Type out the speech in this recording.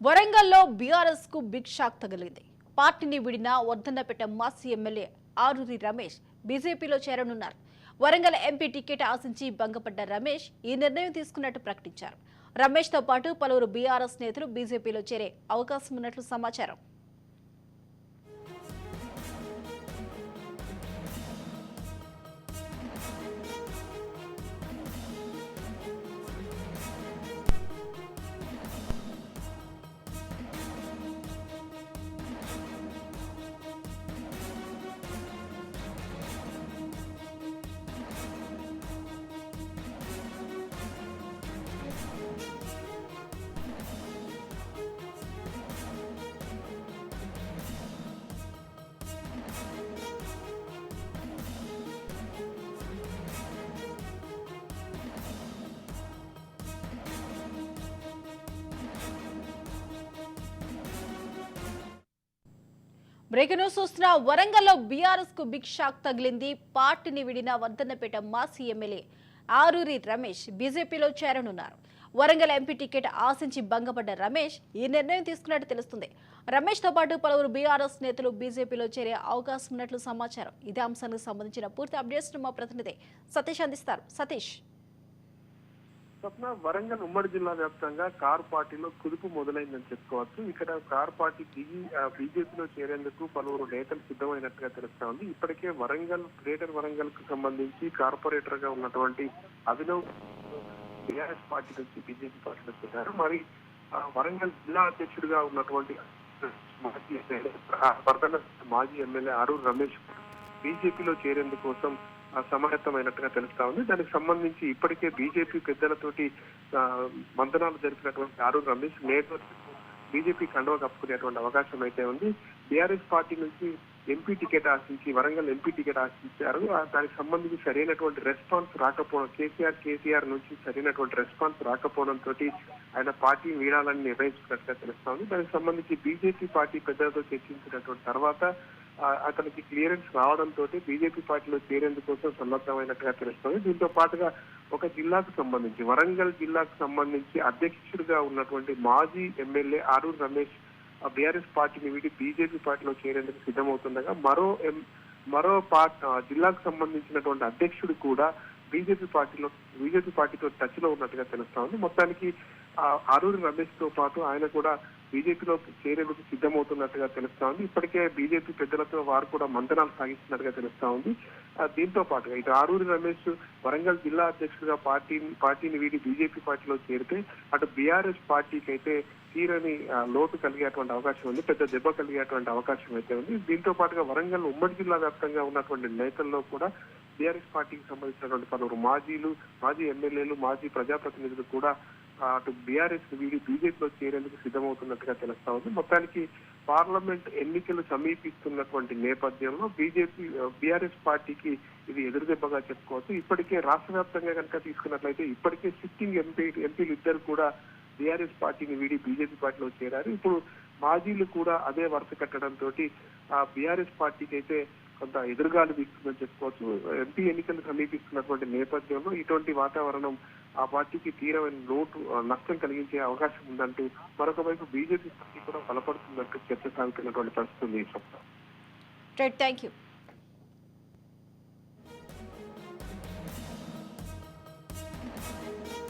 వరంగల్లో బీఆర్ఎస్ కు big shock తగిలింది. పార్టీని విడిన వర్ధన్నపేట మాజీ ఎమ్మెల్యే ఆరూరి రమేష్ బీజేపీలో చేరనున్నారు. వరంగల్ ఎంపీ టికెట్ ఆశించి భంగపడ్డ రమేష్ ఈ నిర్ణయం తీసుకున్నట్టు ప్రకటించారు. రమేష్ తో పాటు పలువురు బీఆర్ఎస్ నేతలు బీజేపీలో చేరే అవకాశం ఉన్నట్లు సమాచారం. బ్రేకింగ్ న్యూస్ చూస్తున్న వరంగల్లో బీఆర్ఎస్ కు బిగ్ షాక్ తగిలింది. పార్టీని విడిన వర్ధన్నపేట మాజీ ఎమ్మెల్యే ఆరూరి రమేష్ బీజేపీలో చేరనున్నారు. వరంగల్ ఎంపీ టికెట్ ఆశించి భంగపడ్డ రమేష్ ఈ నిర్ణయం తీసుకున్నట్టు తెలుస్తుంది. రమేష్ తో పాటు పలువురు బీఆర్ఎస్ నేతలు బీజేపీలో చేరే అవకాశం ఉన్నట్లు సమాచారం. ఇదే అంశానికి సంబంధించిన పూర్తి అప్డేట్స్ మా ప్రతినిధి సతీష్ అందిస్తారు. సతీష్, వరంగల్ ఉమ్మడి జిల్లా వ్యాప్తంగా కార్ పార్టీలో కుదుపు మొదలైందని చెప్పుకోవచ్చు. ఇక్కడ కార్ పార్టీ దిగి బీజేపీలో చేరేందుకు పలువురు నేతలు సిద్ధమైనట్టుగా తెలుస్తా ఉంది. ఇప్పటికే వరంగల్ గ్రేటర్ వరంగల్ కు సంబంధించి కార్పొరేటర్ గా ఉన్నటువంటి అభినవ్ టీఆర్ఎస్ పార్టీ నుంచి బీజేపీ పార్టీలో చేశారు. మరి వరంగల్ జిల్లా అధ్యక్షుడిగా ఉన్నటువంటి మాజీ ఎమ్మెల్యే ఆరూరు రమేష్ బీజేపీలో చేరేందుకు కోసం సమాయత్తమైనట్టుగా తెలుస్తా ఉంది. దానికి సంబంధించి ఇప్పటికే బీజేపీ పెద్దలతోటి మంతనాలు జరిపినటువంటి ఆరూరు రమేష్ నేతలు బీజేపీ కండువా కప్పుకునేటువంటి అవకాశం అయితే ఉంది. బీఆర్ఎస్ పార్టీ నుంచి ఎంపీ టికెట్ ఆశించి వరంగల్ ఎంపీ టికెట్ ఆశించారు. దానికి సంబంధించి సరైనటువంటి రెస్పాన్స్ రాకపోవడం, కేసీఆర్ నుంచి సరైనటువంటి రెస్పాన్స్ రాకపోవడంతో ఆయన పార్టీ వీడాలని నిర్ణయించుకున్నట్టుగా తెలుస్తా ఉంది. దానికి సంబంధించి బీజేపీ పార్టీ పెద్దలతో చర్చించినటువంటి తర్వాత అతనికి క్లియరెన్స్ రావడంతో బీజేపీ పార్టీలో చేరేందుకోసం సన్నద్ధమైనట్టుగా తెలుస్తుంది. దీంతో పాటుగా ఒక జిల్లాకు సంబంధించి వరంగల్ జిల్లాకు సంబంధించి అధ్యక్షుడిగా ఉన్నటువంటి మాజీ ఎమ్మెల్యే ఆరూరు రమేష్ బీఆర్ఎస్ పార్టీని వీడి బీజేపీ పార్టీలో చేరేందుకు సిద్ధమవుతుండగా మరో జిల్లాకు సంబంధించినటువంటి అధ్యక్షుడు కూడా బీజేపీ పార్టీతో టచ్ లో ఉన్నట్టుగా తెలుస్తా ఉంది. మొత్తానికి ఆరూరి రమేష్ తో పాటు ఆయన కూడా బీజేపీలో చేరేందుకు సిద్ధమవుతున్నట్టుగా తెలుస్తా ఉంది. ఇప్పటికే బీజేపీ పెద్దలతో వారు కూడా మంతనాలు సాగిస్తున్నట్టుగా తెలుస్తా ఉంది. దీంతో పాటుగా ఇటు ఆరూరి రమేష్ వరంగల్ జిల్లా అధ్యక్షుడిగా పార్టీని వీడి బీజేపీ పార్టీలో చేరితే అటు బీఆర్ఎస్ పార్టీకి అయితే తీరని లోటు కలిగేటువంటి అవకాశం ఉంది, పెద్ద దెబ్బ కలిగేటువంటి అవకాశం అయితే ఉంది. దీంతో పాటుగా వరంగల్ ఉమ్మడి జిల్లా వ్యాప్తంగా ఉన్నటువంటి నేతల్లో కూడా బీఆర్ఎస్ పార్టీకి సంబంధించినటువంటి పలువురు మాజీ ఎమ్మెల్యేలు, మాజీ ప్రజాప్రతినిధులు కూడా అటు బీఆర్ఎస్ వీడి బీజేపీలో చేరేందుకు సిద్ధమవుతున్నట్టుగా తెలుస్తా ఉంది. మొత్తానికి పార్లమెంట్ ఎన్నికలు సమీపిస్తున్నటువంటి నేపథ్యంలో బీఆర్ఎస్ పార్టీకి ఇది ఎదురుదెబ్బగా చెప్పుకోవచ్చు. ఇప్పటికే రాష్ట్ర వ్యాప్తంగా కనుక తీసుకున్నట్లయితే ఇప్పటికే సిట్టింగ్ ఎంపీలు ఇద్దరు కూడా బీఆర్ఎస్ పార్టీని వీడి బీజేపీ పార్టీలో చేరారు. ఇప్పుడు మాజీలు కూడా అదే వరుస కట్టడంతో బీఆర్ఎస్ పార్టీకి అయితే కొంత ఎదురుగాలు వీస్తుందని చెప్పుకోవచ్చు. ఎంపీ ఎన్నికలు సమీపిస్తున్నటువంటి నేపథ్యంలో ఇటువంటి వాతావరణం ఆ పార్టీకి తీవ్రమైన నష్టం కలిగించే అవకాశం ఉందంటూ మరొక వైపు బీజేపీ పార్టీ కూడా బలపడుతున్నట్టు చర్చ సాగుతున్నటువంటి పరిస్థితి ఉంది. Thank you.